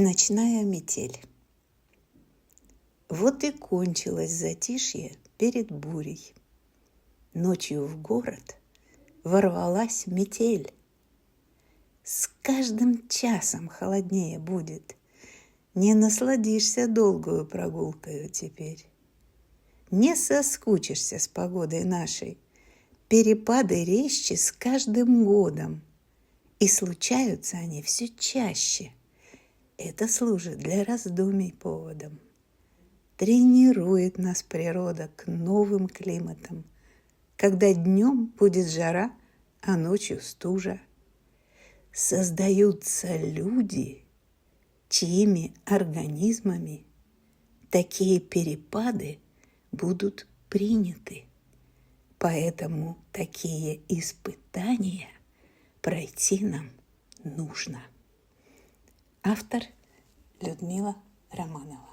Ночная метель. Вот и кончилось затишье перед бурей. Ночью в город ворвалась метель. С каждым часом холоднее будет. Не насладишься долгою прогулкою теперь. Не соскучишься с погодой нашей. Перепады резче с каждым годом. И случаются они все чаще. Это служит для раздумий поводом. Тренирует нас природа к новым климатам, когда днем будет жара, а ночью стужа. Создаются люди, чьими организмами такие перепады будут приняты. Поэтому такие испытания пройти нам нужно. Автор Людмила Романова.